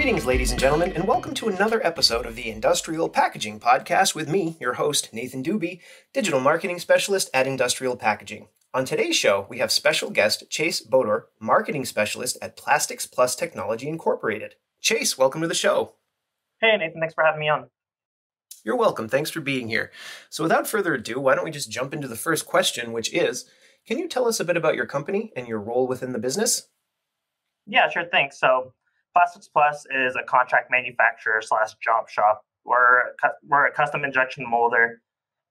Greetings, ladies and gentlemen, and welcome to another episode of the Industrial Packaging Podcast with me, your host, Nathan Dube, Digital Marketing Specialist at Industrial Packaging. On today's show, we have special guest Chase Bodor, Marketing Specialist at Plastics Plus Technology Incorporated. Chase, welcome to the show. Hey, Nathan, thanks for having me on. You're welcome. Thanks for being here. So without further ado, why don't we just jump into the first question, which is, can you tell us a bit about your company and your role within the business? Yeah, sure thing. So Plastics Plus is a contract manufacturer / job shop. We're a custom injection molder.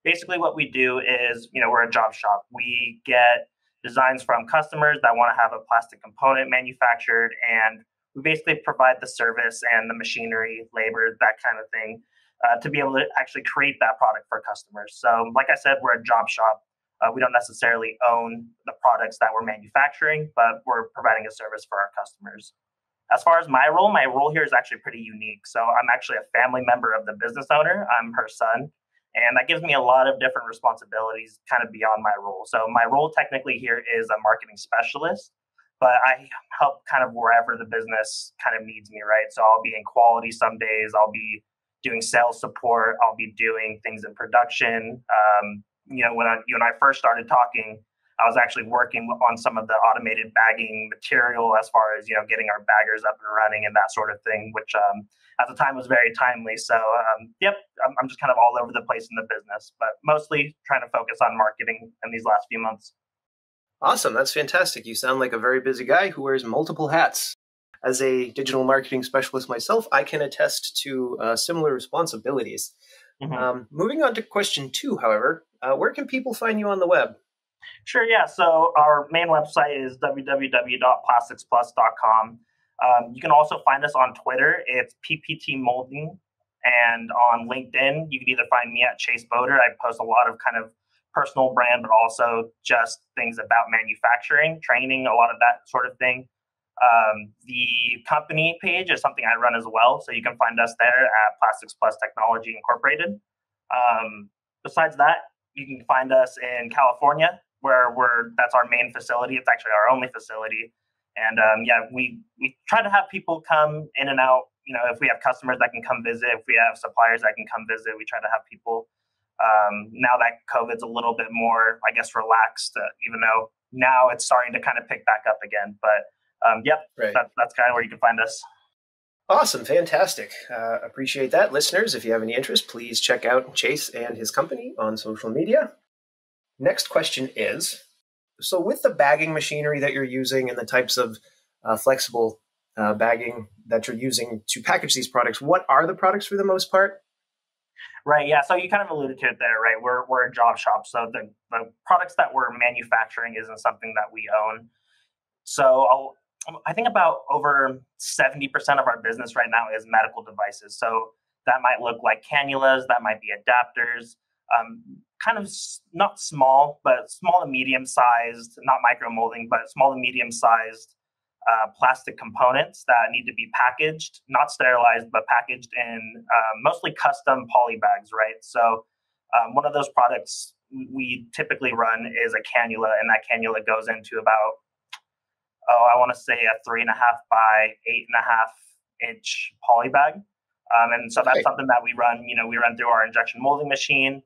Basically what we do is, we're a job shop. We get designs from customers that want to have a plastic component manufactured, and we basically provide the service and the machinery, labor, that kind of thing, to be able to actually create that product for customers. So like I said, we're a job shop. We don't necessarily own the products that we're manufacturing, but we're providing a service for our customers. As far as my role here is actually pretty unique. So I'm actually a family member of the business owner. I'm her son. And that gives me a lot of different responsibilities kind of beyond my role. So my role technically here is a marketing specialist, but I help kind of wherever the business kind of needs me, right? So I'll be in quality some days. I'll be doing sales support. I'll be doing things in production. When you and I first started talking, I was actually working on some of the automated bagging material as far as, getting our baggers up and running and that sort of thing, which at the time was very timely. So, I'm just kind of all over the place in the business, but mostly trying to focus on marketing in these last few months. Awesome. That's fantastic. You sound like a very busy guy who wears multiple hats. As a digital marketing specialist myself, I can attest to similar responsibilities. Mm-hmm. Moving on to question 2, however, where can people find you on the web? Sure, yeah. So our main website is www.plasticsplus.com. You can also find us on Twitter. It's PPT Molding. And on LinkedIn, you can either find me at Chase Bodor. I post a lot of kind of personal brand, but also just things about manufacturing, training, a lot of that sort of thing. The company page is something I run as well. So you can find us there at Plastics Plus Technology Incorporated. Besides that, you can find us in California, where that's our main facility. It's actually our only facility. And we try to have people come in and out. If we have customers that can come visit, if we have suppliers that can come visit, we try to have people. Now that COVID's a little bit more, I guess, relaxed, even though now it's starting to kind of pick back up again. But right. That's kind of where you can find us. Awesome. Fantastic. Appreciate that. Listeners, if you have any interest, please check out Chase and his company on social media. Next question is, so with the bagging machinery that you're using and the types of flexible bagging that you're using to package these products, what are the products for the most part? Right. Yeah. So you kind of alluded to it there, right? We're a job shop. So the products that we're manufacturing isn't something that we own. So I think about over 70% of our business right now is medical devices. So that might look like cannulas, that might be adapters, kind of not small, but small to medium sized, not micro molding, but small to medium sized plastic components that need to be packaged, not sterilized, but packaged in mostly custom poly bags, right? So one of those products we typically run is a cannula, and that cannula goes into about, I want to say a 3.5 by 8.5 inch poly bag. And so that's something that we run, we run through our injection molding machine.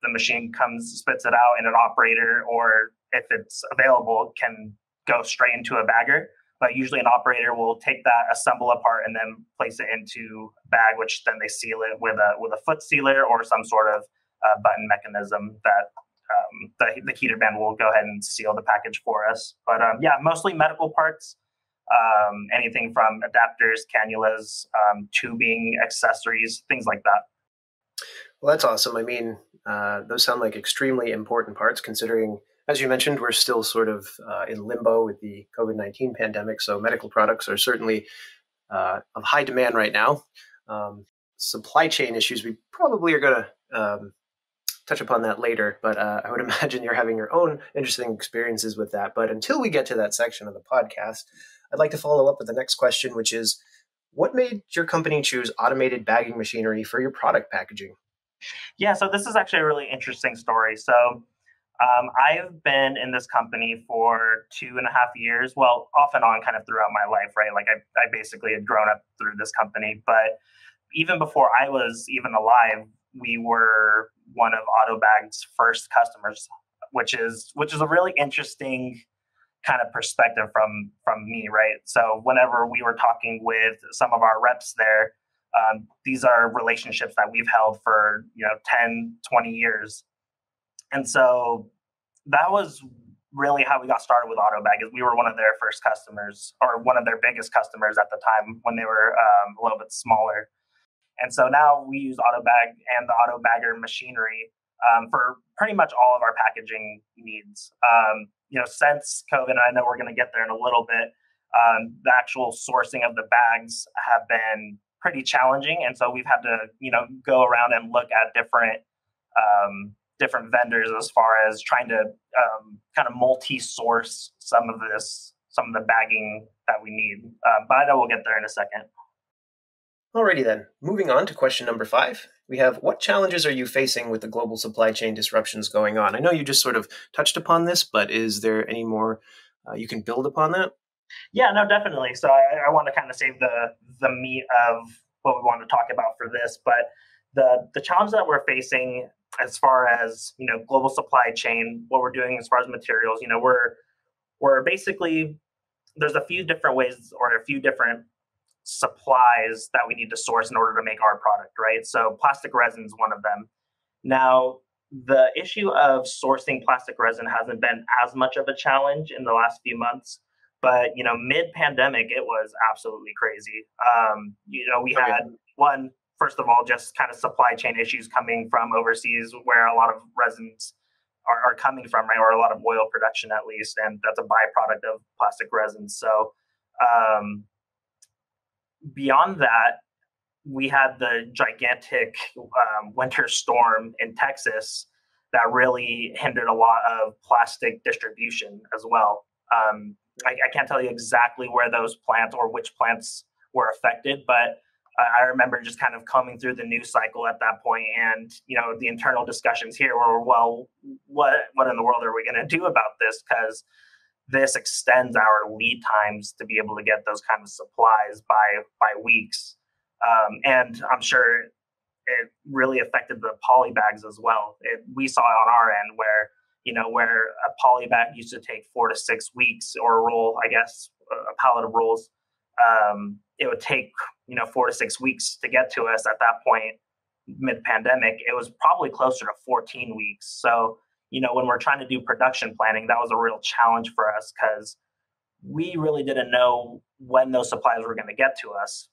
The machine spits it out, and an operator, or if it's available, can go straight into a bagger. But usually an operator will take that, assemble a part, and then place it into a bag, which then they seal it with a foot sealer or some sort of button mechanism that the heater band will go ahead and seal the package for us. But mostly medical parts, anything from adapters, cannulas, tubing, accessories, things like that. Well, that's awesome. I mean, those sound like extremely important parts considering, as you mentioned, we're still sort of in limbo with the COVID-19 pandemic. So medical products are certainly of high demand right now. Supply chain issues, we probably are going to touch upon that later, but I would imagine you're having your own interesting experiences with that. But until we get to that section of the podcast, I'd like to follow up with the next question, which is, what made your company choose automated bagging machinery for your product packaging? Yeah, so this is actually a really interesting story. So I've been in this company for 2.5 years. Well, off and on, kind of throughout my life, right? Like I basically had grown up through this company, but even before I was even alive, we were one of AutoBag's first customers, which is a really interesting kind of perspective from me, right? So whenever we were talking with some of our reps there, these are relationships that we've held for 10, 20 years. And so that was really how we got started with AutoBag. Is we were one of their first customers, or one of their biggest customers at the time when they were a little bit smaller. And so now we use AutoBag and the AutoBagger machinery for pretty much all of our packaging needs. Since COVID, and I know we're going to get there in a little bit, the actual sourcing of the bags have been pretty challenging, and so we've had to, go around and look at different vendors as far as trying to kind of multi-source some of the bagging that we need. But I know we'll get there in a second. Alrighty then, moving on to question number 5. We have, what challenges are you facing with the global supply chain disruptions going on? I know you just sort of touched upon this, but is there any more you can build upon that? Yeah, no, definitely. So I want to kind of save the meat of what we want to talk about for this, but the challenge that we're facing as far as global supply chain, what we're doing as far as materials, we're basically, there's a few different ways or a few different supplies that we need to source in order to make our product, right? So plastic resin is one of them. Now, the issue of sourcing plastic resin hasn't been as much of a challenge in the last few months, but mid-pandemic, it was absolutely crazy. We had one, first of all, just kind of supply chain issues coming from overseas where a lot of resins are coming from, right? Or a lot of oil production, at least, and that's a byproduct of plastic resin. So beyond that, we had the gigantic winter storm in Texas that really hindered a lot of plastic distribution as well. I can't tell you exactly where those plants or which plants were affected, but I remember just kind of coming through the news cycle at that point, and the internal discussions here were, well, what in the world are we going to do about this? Because this extends our lead times to be able to get those kind of supplies by weeks, and I'm sure it really affected the poly bags as well. We saw it on our end where a poly bag used to take 4 to 6 weeks, or a roll, I guess, a pallet of rolls. It would take 4 to 6 weeks to get to us. At that point, mid-pandemic, it was probably closer to 14 weeks. So when we're trying to do production planning, that was a real challenge for us because we really didn't know when those supplies were going to get to us.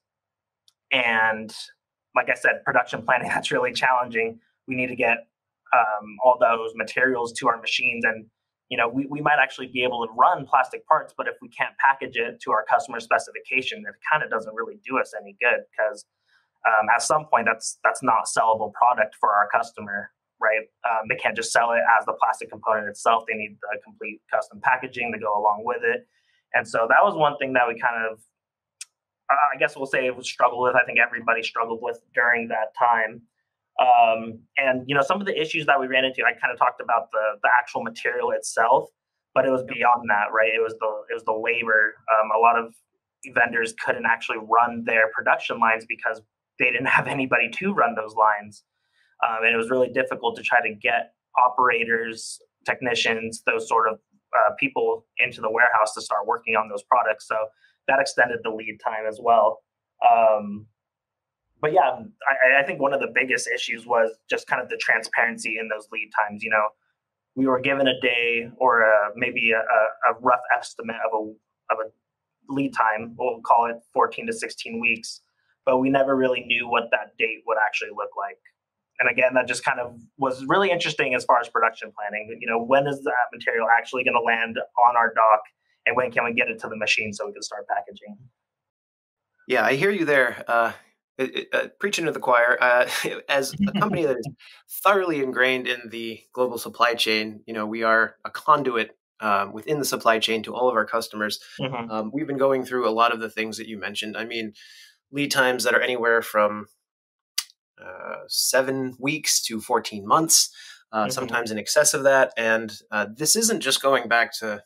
And like I said, production planning, that's really challenging. We need to get all those materials to our machines. And, we might actually be able to run plastic parts, but if we can't package it to our customer specification, it kind of doesn't really do us any good because at some point that's not sellable product for our customer, right? They can't just sell it as the plastic component itself. They need the complete custom packaging to go along with it. And so that was one thing that we kind of, I guess we'll say, struggled with. I think everybody struggled with during that time. And some of the issues that we ran into, I kind of talked about the actual material itself, but it was beyond that, right? It was the labor. A lot of vendors couldn't actually run their production lines because they didn't have anybody to run those lines. And it was really difficult to try to get operators, technicians, those sort of people into the warehouse to start working on those products. So that extended the lead time as well. But yeah, I think one of the biggest issues was just kind of the transparency in those lead times. We were given a day or maybe a rough estimate of a lead time. We'll call it 14 to 16 weeks, but we never really knew what that date would actually look like. And again, that just kind of was really interesting as far as production planning. When is that material actually going to land on our dock, and when can we get it to the machine so we can start packaging? Yeah, I hear you there. Preaching to the choir, as a company that is thoroughly ingrained in the global supply chain, we are a conduit within the supply chain to all of our customers. Mm-hmm. We've been going through a lot of the things that you mentioned. I mean, lead times that are anywhere from 7 weeks to 14 months. Hmm. sometimes in excess of that. And this isn't just going back to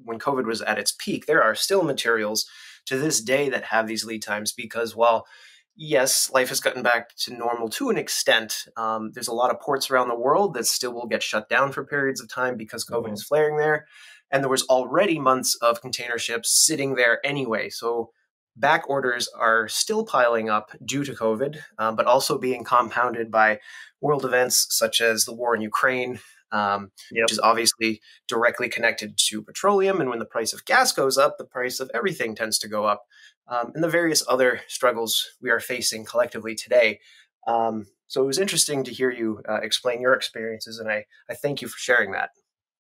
when COVID was at its peak. There are still materials to this day that have these lead times because while yes, life has gotten back to normal to an extent. There's a lot of ports around the world that still will get shut down for periods of time because COVID is Hmm. flaring there. And there was already months of container ships sitting there anyway. So back orders are still piling up due to COVID, but also being compounded by world events such as the war in Ukraine, which Yep. is obviously directly connected to petroleum. And when the price of gas goes up, the price of everything tends to go up, and the various other struggles we are facing collectively today. So it was interesting to hear you explain your experiences, and I thank you for sharing that.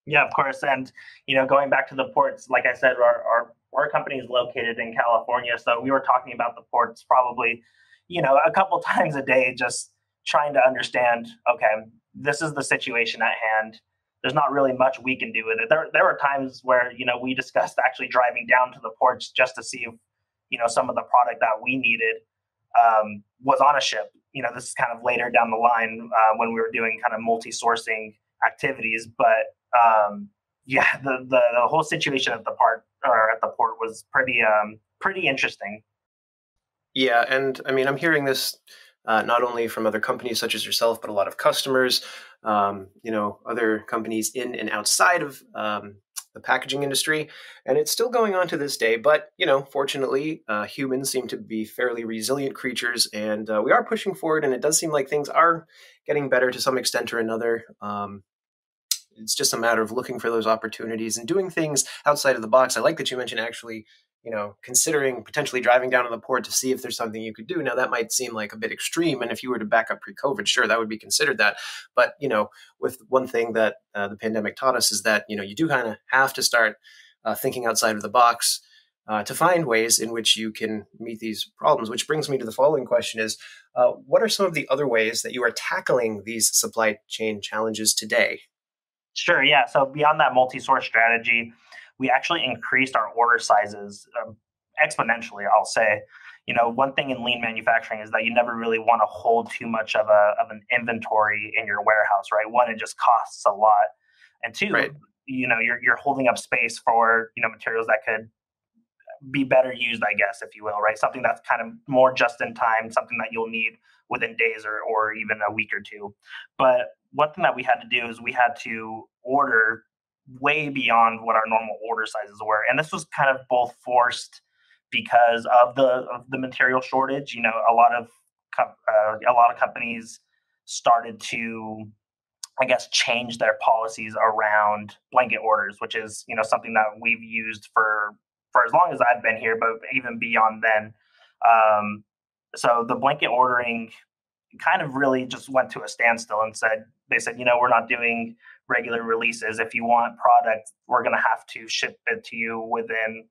Yeah, of course. And going back to the ports, like I said, our company is located in California, so we were talking about the ports probably, a couple times a day, just trying to understand. Okay, this is the situation at hand. There's not really much we can do with it. There were times where we discussed actually driving down to the ports just to see if some of the product that we needed was on a ship. This is kind of later down the line when we were doing kind of multi-sourcing activities, but yeah, the whole situation at the port was pretty interesting. Yeah, and I mean, I'm hearing this not only from other companies such as yourself, but a lot of customers, other companies in and outside of the packaging industry, and it's still going on to this day. But fortunately, humans seem to be fairly resilient creatures, and we are pushing forward. And it does seem like things are getting better to some extent or another. It's just a matter of looking for those opportunities and doing things outside of the box. I like that you mentioned actually, considering potentially driving down to the port to see if there's something you could do. Now that might seem like a bit extreme, and if you were to back up pre-COVID, sure, that would be considered that. But with one thing that the pandemic taught us is that you do kind of have to start thinking outside of the box. To find ways in which you can meet these problems, which brings me to the following question: is what are some of the other ways that you are tackling these supply chain challenges today? Sure, yeah. So beyond that multi-source strategy, we actually increased our order sizes exponentially. I'll say, one thing in lean manufacturing is that you never really want to hold too much of an inventory in your warehouse, right? One, it just costs a lot, and Right. two, you're holding up space for materials that could be better used, I guess, if you will, right? Something that's kind of more just in time, something that you'll need within days or even a week or two. But one thing that we had to do is we had to order way beyond what our normal order sizes were. And this was kind of both forced because of the material shortage. A lot of companies started to, I guess, change their policies around blanket orders, which is something that we've used for as long as I've been here, but even beyond then. Um, so the blanket ordering kind of really just went to a standstill and they said, we're not doing regular releases. If you want product, we're going to have to ship it to you within,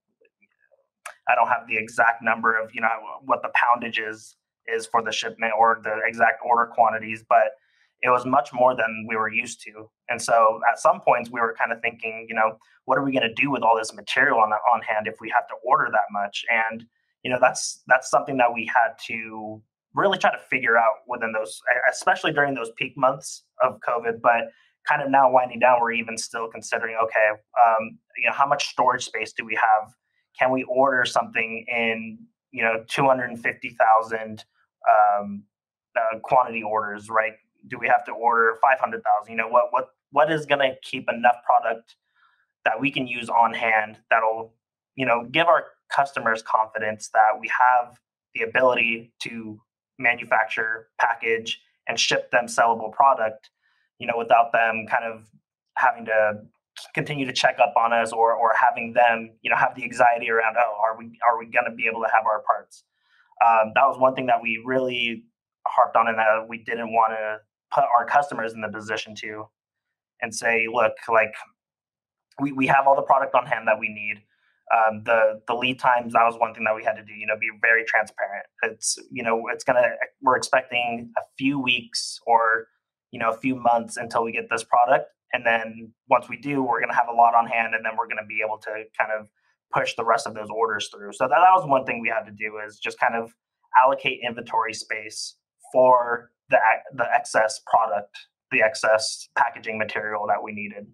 I don't have the exact number of, what the poundage is for the shipment or the exact order quantities, but it was much more than we were used to. And so at some points we were kind of thinking, what are we going to do with all this material on hand if we have to order that much? And that's something that we had to really try to figure out within those, especially during those peak months of COVID. But kind of now winding down, we're even still considering, okay, how much storage space do we have? Can we order something in 250,000 quantity orders, right? Do we have to order 500,000? What is going to keep enough product that we can use on hand that'll give our customers confidence that we have the ability to manufacture, package, and ship them sellable product, without them kind of having to continue to check up on us or having them have the anxiety around, oh, are we going to be able to have our parts. That was one thing that we really harped on, and that we didn't want to put our customers in the position to, and say, look, like we have all the product on hand that we need. The lead times, that was one thing that we had to do. Be very transparent. We're expecting a few weeks or a few months until we get this product, and then once we do, we're gonna have a lot on hand, and then we're gonna be able to kind of push the rest of those orders through. So that was one thing we had to do, is just kind of allocate inventory space for the excess product the excess packaging material that we needed.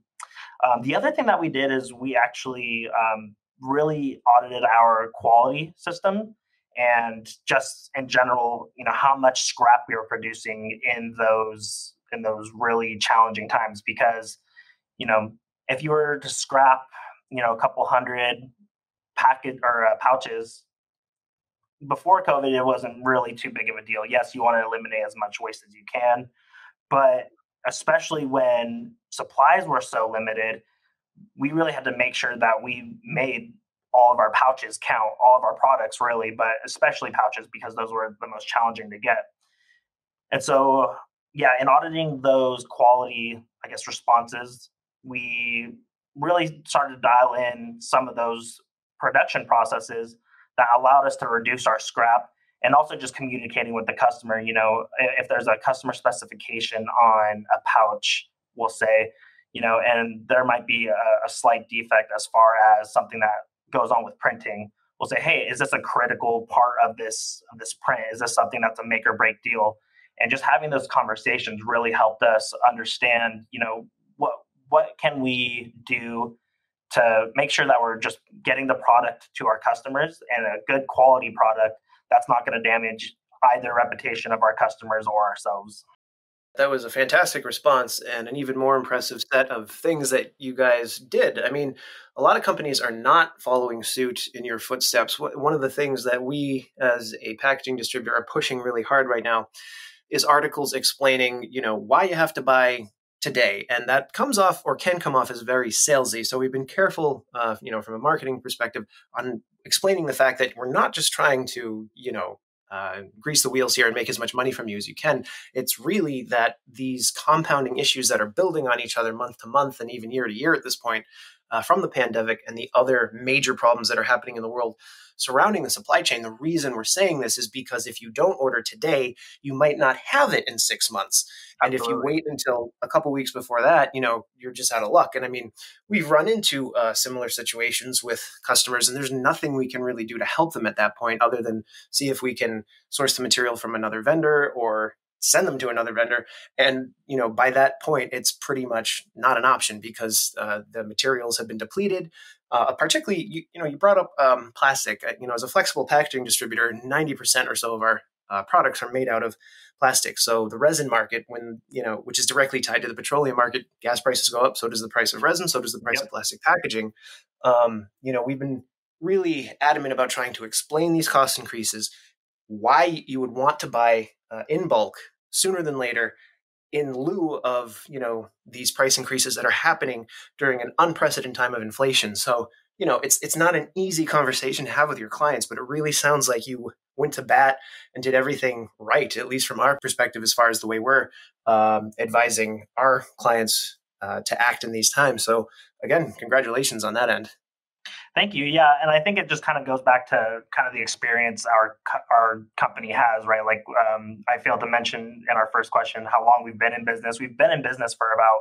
The other thing that we did is we actually really audited our quality system and just in general, how much scrap we were producing in those really challenging times. Because, if you were to scrap, a couple hundred packet or pouches before COVID, it wasn't really too big of a deal. Yes, you want to eliminate as much waste as you can, but especially when supplies were so limited, we really had to make sure that we made all of our pouches count, all of our products really, but especially pouches because those were the most challenging to get. And so, yeah, in auditing those quality, I guess, responses, we really started to dial in some of those production processes that allowed us to reduce our scrap and also just communicating with the customer. If there's a customer specification on a pouch, we'll say, and there might be a slight defect as far as something that goes on with printing. We'll say, hey, is this a critical part of this print? Is this something that's a make or break deal? And just having those conversations really helped us understand, what can we do to make sure that we're just getting the product to our customers and a good quality product that's not going to damage either reputation of our customers or ourselves. That was a fantastic response and an even more impressive set of things that you guys did. I mean, a lot of companies are not following suit in your footsteps. One of the things that we as a packaging distributor are pushing really hard right now is articles explaining, why you have to buy today. And that comes off or can come off as very salesy. So we've been careful, from a marketing perspective on explaining the fact that we're not just trying to, grease the wheels here and make as much money from you as you can. It's really that these compounding issues that are building on each other month to month and even year to year at this point from the pandemic and the other major problems that are happening in the world surrounding the supply chain. The reason we're saying this is because if you don't order today, you might not have it in 6 months. And Absolutely. if you wait until a couple weeks before that, you're just out of luck. And I mean, we've run into similar situations with customers, and there's nothing we can really do to help them at that point other than see if we can source the material from another vendor or send them to another vendor. And, by that point, it's pretty much not an option because the materials have been depleted. Particularly, you brought up plastic. As a flexible packaging distributor, 90% or so of our products are made out of plastic. So the resin market, which is directly tied to the petroleum market, gas prices go up. So does the price of resin. So does the price of plastic packaging. We've been really adamant about trying to explain these cost increases, why you would want to buy in bulk sooner than later, in lieu of these price increases that are happening during an unprecedented time of inflation. So it's not an easy conversation to have with your clients, but it really sounds like you went to bat and did everything right, at least from our perspective, as far as the way we're advising our clients to act in these times. So again, congratulations on that end. Thank you. Yeah, and I think it just kind of goes back to kind of the experience our company has, right? Like I failed to mention in our first question how long we've been in business. We've been in business for about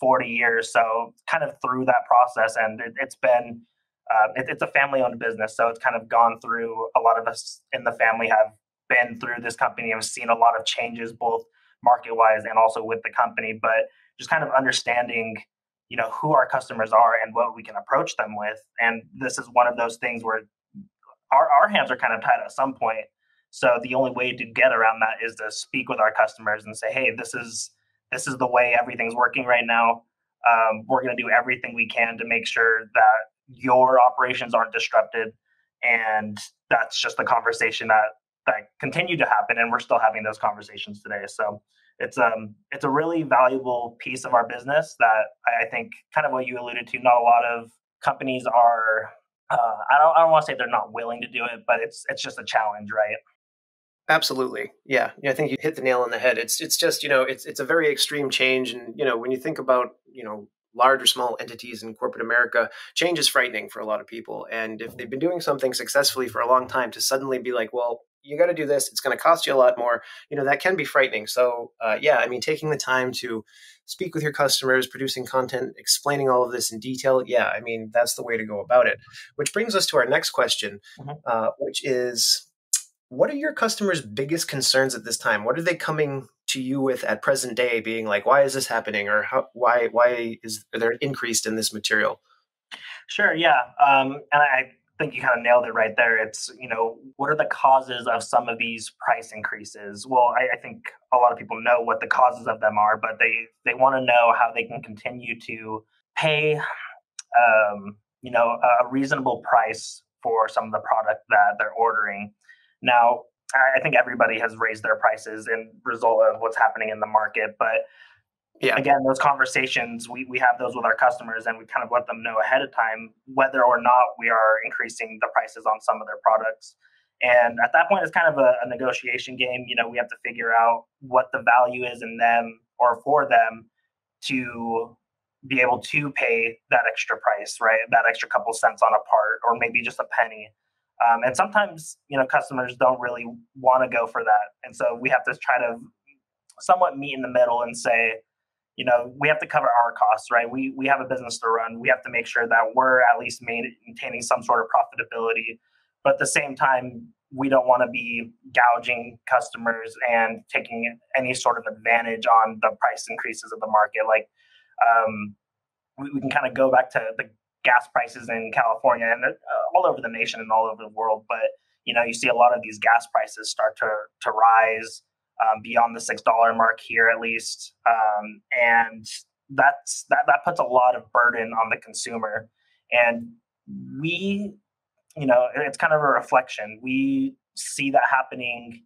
40 years, so kind of through that process, and it's been it's a family-owned business, so it's kind of gone through. A lot of us in the family have been through this company and have seen a lot of changes, both market-wise and also with the company. But just kind of understanding who our customers are and what we can approach them with. And this is one of those things where our hands are kind of tied at some point. So the only way to get around that is to speak with our customers and say, hey, this is the way everything's working right now. We're going to do everything we can to make sure that your operations aren't disrupted. And that's just the conversation that continued to happen. And we're still having those conversations today. So it's a really valuable piece of our business that I think, kind of what you alluded to, not a lot of companies are. I don't want to say they're not willing to do it, but it's just a challenge, right? Absolutely. Yeah. I think you hit the nail on the head. It's just, it's a very extreme change. And, when you think about, large or small entities in corporate America, change is frightening for a lot of people. And if they've been doing something successfully for a long time, to suddenly be like, well, you got to do this, it's going to cost you a lot more, that can be frightening. So taking the time to speak with your customers, producing content, explaining all of this in detail. Yeah. That's the way to go about it, which brings us to our next question, which is, what are your customers' biggest concerns at this time? What are they coming to you with at present day, being like, why is this happening, or why is there an increase in this material? Sure, yeah. And I think you kind of nailed it right there. It's, what are the causes of some of these price increases? Well, I think a lot of people know what the causes of them are, but they want to know how they can continue to pay, a reasonable price for some of the product that they're ordering. Now, I think everybody has raised their prices in result of what's happening in the market, but Yeah. again, those conversations, we have those with our customers, and we kind of let them know ahead of time whether or not we are increasing the prices on some of their products. And at that point, it's kind of a negotiation game. We have to figure out what the value is in them or for them to be able to pay that extra price, right? That extra couple cents on a part, or maybe just a penny. And sometimes, customers don't really want to go for that. And so we have to try to somewhat meet in the middle and say, we have to cover our costs, right? We have a business to run. We have to make sure that we're at least maintaining some sort of profitability. But at the same time, we don't want to be gouging customers and taking any sort of advantage on the price increases of the market. Like, we can kind of go back to the gas prices in California and all over the nation and all over the world. But, you see a lot of these gas prices start to rise beyond the $6 mark here, at least, and that puts a lot of burden on the consumer. And we, it's kind of a reflection. We see that happening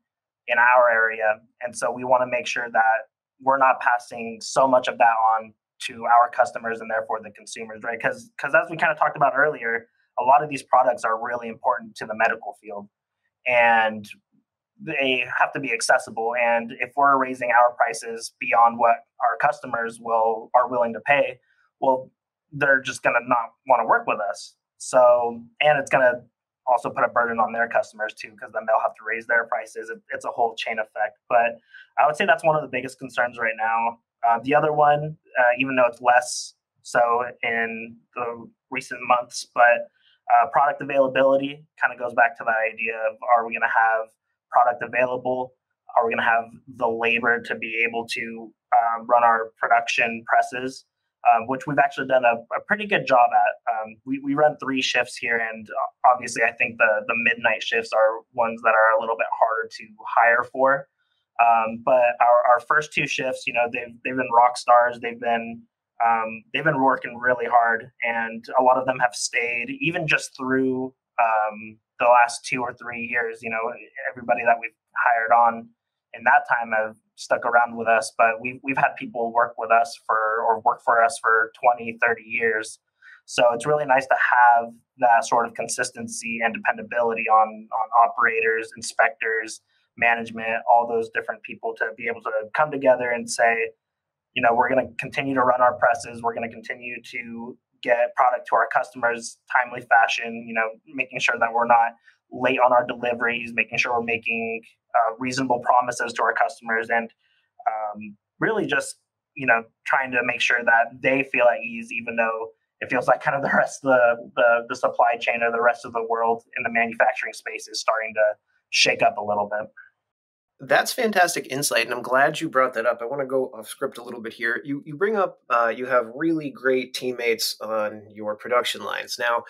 in our area, and so we want to make sure that we're not passing so much of that on to our customers and therefore the consumers, right? Because as we kind of talked about earlier, a lot of these products are really important to the medical field, and they have to be accessible. And if we're raising our prices beyond what our customers are willing to pay, well, they're just going to not want to work with us. So, and it's going to also put a burden on their customers too, because then they'll have to raise their prices. It's a whole chain effect. But I would say that's one of the biggest concerns right now. The other one, even though it's less so in the recent months, but product availability kind of goes back to that idea of, are we going to have product available? Are we going to have the labor to be able to run our production presses, which we've actually done a pretty good job at. We run 3 shifts here, and obviously I think the midnight shifts are ones that are a little bit harder to hire for. But our first 2 shifts, they've been rock stars. They've been working really hard, and a lot of them have stayed even just through the last 2 or 3 years. Everybody that we've hired on in that time have stuck around with us, but we've had people work for us for 20, 30 years. So it's really nice to have that sort of consistency and dependability on operators, inspectors, management, all those different people to be able to come together and say, we're going to continue to run our presses. We're going to continue to get product to our customers timely fashion, making sure that we're not late on our deliveries, making sure we're making reasonable promises to our customers, and really just, trying to make sure that they feel at ease, even though it feels like kind of the rest of the supply chain or the rest of the world in the manufacturing space is starting to shake up a little bit. That's fantastic insight, and I'm glad you brought that up. I want to go off script a little bit here. You bring up you have really great teammates on your production lines. Now,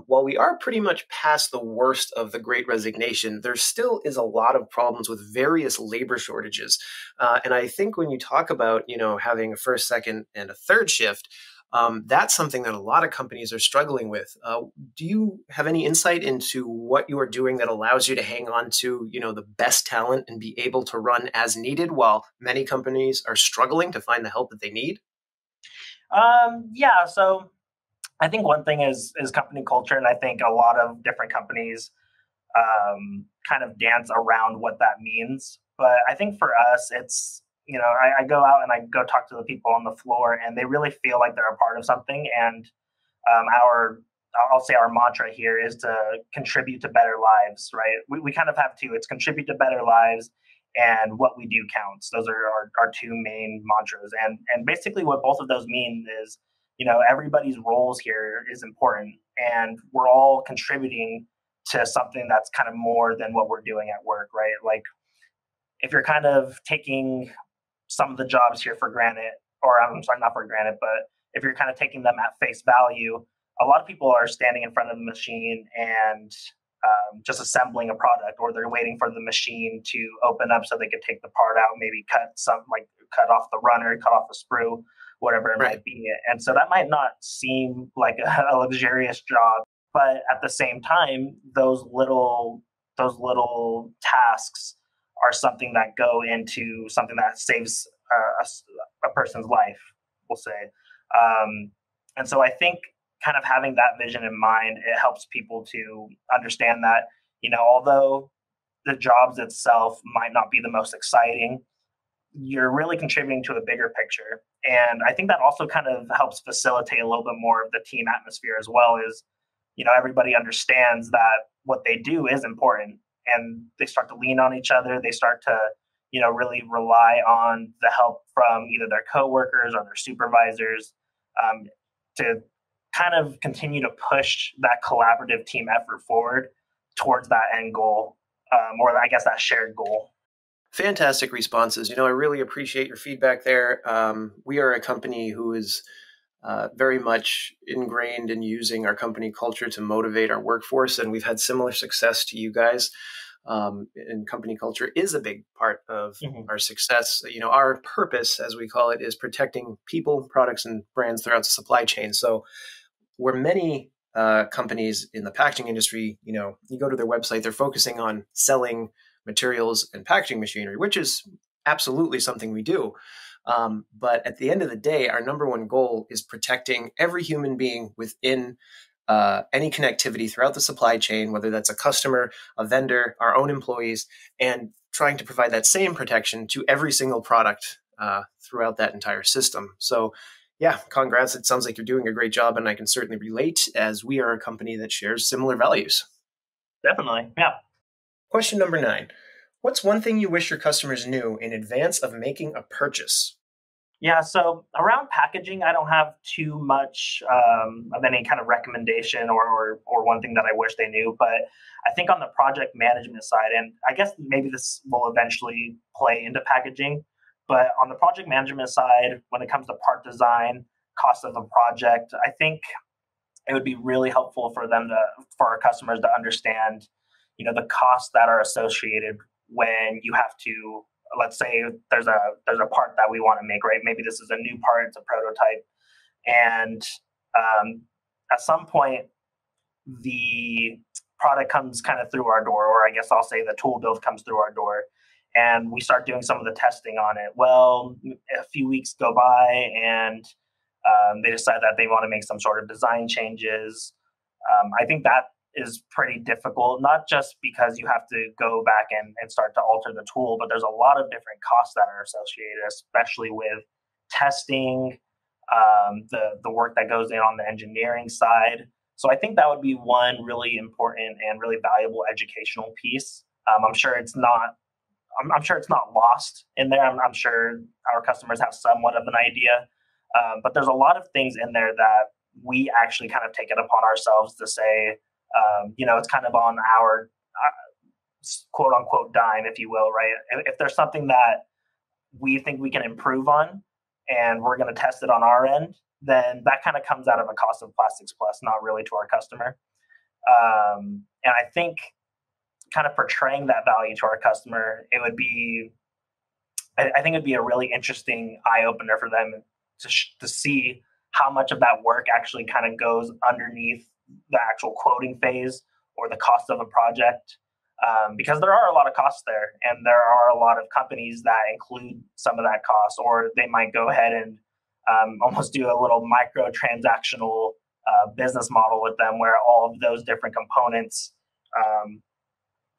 while we are pretty much past the worst of the Great Resignation, there still is a lot of problems with various labor shortages. And I think when you talk about having a first, second, and a third shift, that's something that a lot of companies are struggling with. Do you have any insight into what you are doing that allows you to hang on to, the best talent and be able to run as needed while many companies are struggling to find the help that they need? Yeah. So I think one thing is company culture, and I think a lot of different companies kind of dance around what that means. But I think for us, it's I go out and I go talk to the people on the floor, and they really feel like they're a part of something. And I'll say our mantra here is to contribute to better lives, right? We kind of have 2. It's contribute to better lives, and what we do counts. Those are our 2 main mantras. And basically what both of those mean is, everybody's roles here is important, and we're all contributing to something that's kind of more than what we're doing at work, right? Like, if you're kind of taking some of the jobs here for granted, or I'm sorry, not for granted, but if you're kind of taking them at face value, a lot of people are standing in front of the machine and just assembling a product, or they're waiting for the machine to open up so they could take the part out, maybe cut off the runner, cut off the sprue, whatever it Right. might be. And so that might not seem like a luxurious job, but at the same time, those little tasks are something that go into something that saves a person's life, we'll say. And so I think kind of having that vision in mind, it helps people to understand that, although the jobs itself might not be the most exciting, you're really contributing to a bigger picture. And I think that also kind of helps facilitate a little bit more of the team atmosphere as well. Is, everybody understands that what they do is important, and they start to lean on each other. They start to, really rely on the help from either their coworkers or their supervisors, to kind of continue to push that collaborative team effort forward towards that end goal, or I guess that shared goal. Fantastic responses. I really appreciate your feedback there. We are a company who is very much ingrained in using our company culture to motivate our workforce, and we've had similar success to you guys. And company culture is a big part of our success. Our purpose, as we call it, is protecting people, products, and brands throughout the supply chain. So where many companies in the packaging industry, you go to their website, they're focusing on selling materials and packaging machinery, which is absolutely something we do. But at the end of the day, our number one goal is protecting every human being within any connectivity throughout the supply chain, whether that's a customer, a vendor, our own employees, and trying to provide that same protection to every single product throughout that entire system. So yeah, congrats. It sounds like you're doing a great job, and I can certainly relate, as we are a company that shares similar values. Definitely. Yeah. Question number 9. What's one thing you wish your customers knew in advance of making a purchase? Yeah, so around packaging, I don't have too much of any kind of recommendation or one thing that I wish they knew. But I think on the project management side, and I guess maybe this will eventually play into packaging, but on the project management side, when it comes to part design, cost of a project, I think it would be really helpful for our customers to understand, the costs that are associated when you have to, let's say there's a part that we want to make, right? Maybe this is a new part, it's a prototype, and at some point the product comes kind of through our door, or I guess I'll say the tool build comes through our door, and we start doing some of the testing on it. Well, a few weeks go by, and they decide that they want to make some sort of design changes. I think that is pretty difficult, not just because you have to go back and start to alter the tool, but there's a lot of different costs that are associated, especially with testing, the work that goes in on the engineering side. So I think that would be one really important and really valuable educational piece. I'm sure it's not. I'm sure it's not lost in there. I'm sure our customers have somewhat of an idea, but there's a lot of things in there that we actually kind of take it upon ourselves to say, it's kind of on our quote unquote dime, if you will, right? If there's something that we think we can improve on and we're going to test it on our end, then that kind of comes out of a cost of Plastics Plus, not really to our customer. And I think kind of portraying that value to our customer, I think it'd be a really interesting eye opener for them to see how much of that work actually kind of goes underneath the actual quoting phase or the cost of a project. Because there are a lot of costs there, and there are a lot of companies that include some of that cost, or they might go ahead and almost do a little micro transactional business model with them, where all of those different components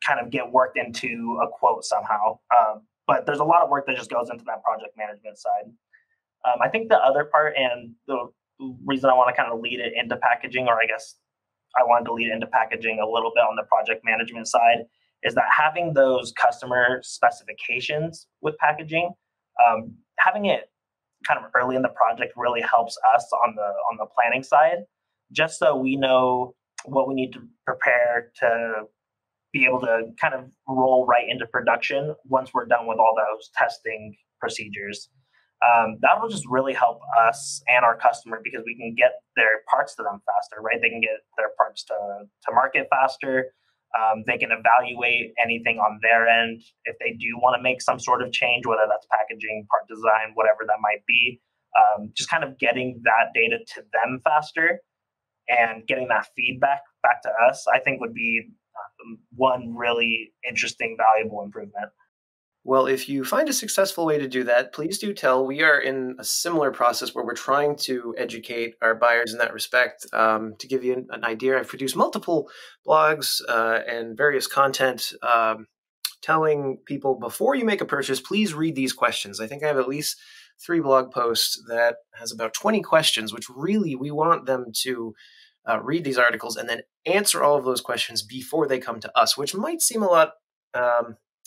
kind of get worked into a quote somehow. But there's a lot of work that just goes into that project management side. I think the other part, and the reason I want to kind of lead it into packaging, or I guess I wanted to lead into packaging a little bit on the project management side, is that having those customer specifications with packaging, having it kind of early in the project really helps us on the planning side, just so we know what we need to prepare to be able to kind of roll right into production once we're done with all those testing procedures. That will just really help us and our customer because we can get their parts to them faster, right? They can get their parts to market faster. They can evaluate anything on their end if they do want to make some sort of change, whether that's packaging, part design, whatever that might be. Just kind of getting that data to them faster and getting that feedback back to us, I think would be one really interesting, valuable improvement. Well, if you find a successful way to do that, please do tell. We are in a similar process where we're trying to educate our buyers in that respect. To give you an idea, I've produced multiple blogs and various content telling people before you make a purchase, please read these questions. I think I have at least 3 blog posts that has about 20 questions, which really we want them to read these articles and then answer all of those questions before they come to us, which might seem a lot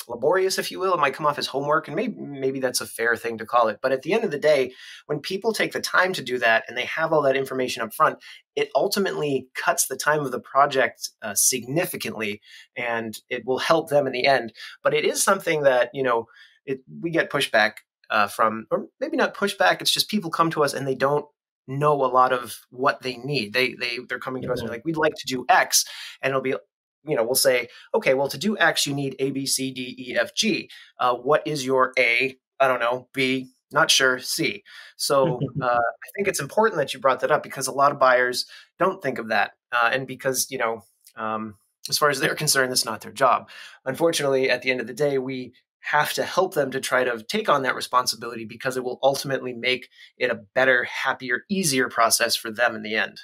laborious, if you will. It might come off as homework, and maybe that's a fair thing to call it. But at the end of the day, when people take the time to do that and they have all that information up front, it ultimately cuts the time of the project significantly, and it will help them in the end. But it is something that, we get pushback from, or maybe not pushback, it's just people come to us and they don't know a lot of what they need. They're coming to us and they're like, we'd like to do X, and it'll be, we'll say, okay, well, to do X, you need A, B, C, D, E, F, G. What is your A? I don't know. B, not sure. C. So I think it's important that you brought that up because a lot of buyers don't think of that. And because, as far as they're concerned, it's not their job. Unfortunately, at the end of the day, we have to help them to try to take on that responsibility because it will ultimately make it a better, happier, easier process for them in the end.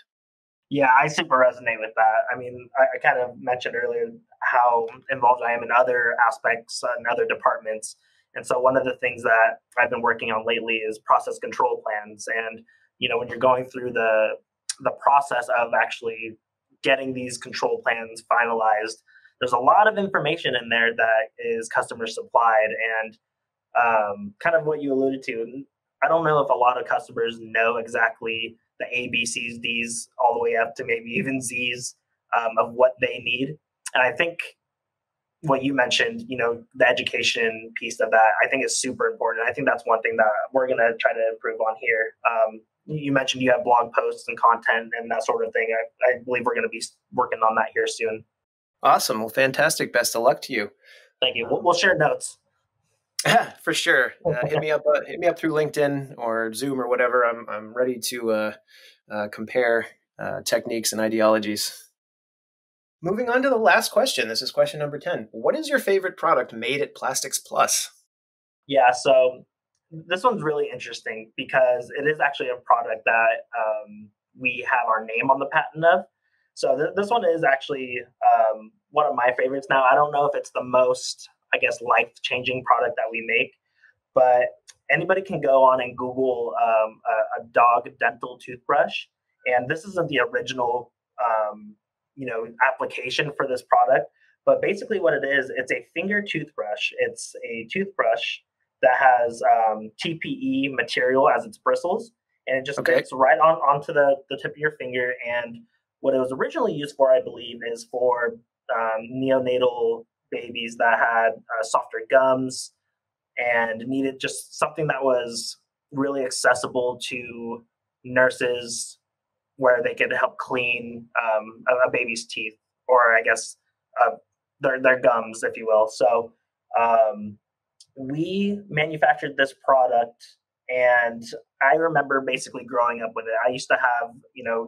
Yeah, I super resonate with that. I mean, I kind of mentioned earlier how involved I am in other aspects and other departments. And so one of the things that I've been working on lately is process control plans. And, when you're going through the process of actually getting these control plans finalized, there's a lot of information in there that is customer supplied and kind of what you alluded to. I don't know if a lot of customers know exactly the A, B, C's, D's, all the way up to maybe even Z's of what they need. And I think what you mentioned, the education piece of that, I think is super important. I think that's one thing that we're going to try to improve on here. You mentioned you have blog posts and content and that sort of thing. I believe we're going to be working on that here soon. Awesome. Well, fantastic. Best of luck to you. Thank you. We'll share notes. For sure. Hit me up through LinkedIn or Zoom or whatever. I'm ready to compare techniques and ideologies. Moving on to the last question. This is question number 10. What is your favorite product made at Plastics Plus? Yeah, so this one's really interesting because it is actually a product that we have our name on the patent of. So this one is actually one of my favorites. Now, I don't know if it's the most, life-changing product that we make, but anybody can go on and Google a dog dental toothbrush. And this isn't the original, application for this product. But basically what it is, it's a finger toothbrush. It's a toothbrush that has TPE material as its bristles. And it just fits right onto the tip of your finger. And what it was originally used for, I believe, is for neonatal babies that had softer gums and needed just something that was really accessible to nurses where they could help clean a baby's teeth or their gums, if you will. So we manufactured this product, and I remember basically growing up with it. I used to have,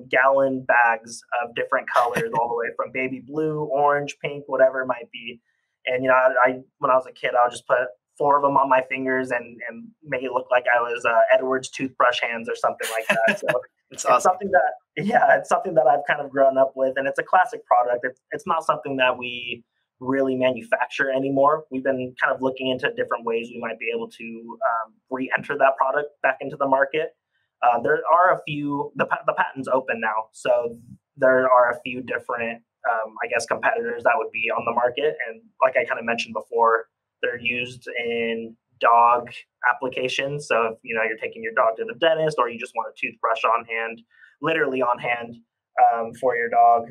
gallon bags of different colors all the way from baby blue, orange, pink, whatever it might be. And, when I was a kid, I would just put 4 of them on my fingers and make it look like I was Edward's toothbrush hands or something like that. So it's awesome. It's something that I've kind of grown up with, and it's a classic product. It's not something that we really manufacture anymore. We've been kind of looking into different ways we might be able to re-enter that product back into the market. There are a few, the patent's open now, so there are a few different, competitors that would be on the market. And like I kind of mentioned before, they're used in dog applications. So if, you're taking your dog to the dentist or you just want a toothbrush on hand, literally on hand, for your dog.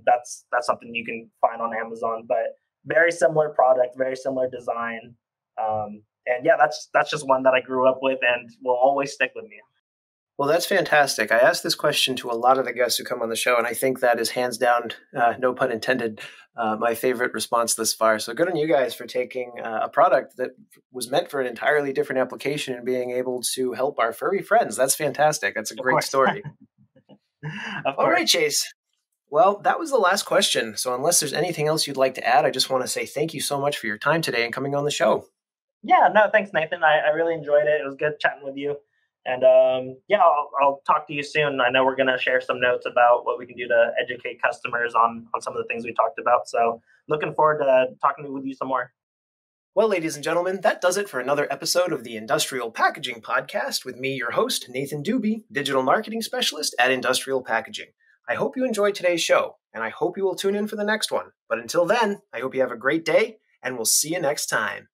That's something you can find on Amazon, but very similar product, very similar design. And yeah, that's just one that I grew up with and will always stick with me. Well, that's fantastic. I asked this question to a lot of the guests who come on the show, and I think that is hands down, no pun intended, my favorite response thus far. So good on you guys for taking a product that was meant for an entirely different application and being able to help our furry friends. That's fantastic. That's a great story. All right, Chase. Well, that was the last question. So unless there's anything else you'd like to add, I just want to say thank you so much for your time today and coming on the show. Yeah, no, thanks, Nathan. I really enjoyed it. It was good chatting with you. And yeah, I'll talk to you soon. I know we're going to share some notes about what we can do to educate customers on some of the things we talked about. So looking forward to talking with you some more. Well, ladies and gentlemen, that does it for another episode of the Industrial Packaging Podcast with me, your host, Nathan Dube, Digital Marketing Specialist at Industrial Packaging. I hope you enjoyed today's show, and I hope you will tune in for the next one. But until then, I hope you have a great day, and we'll see you next time.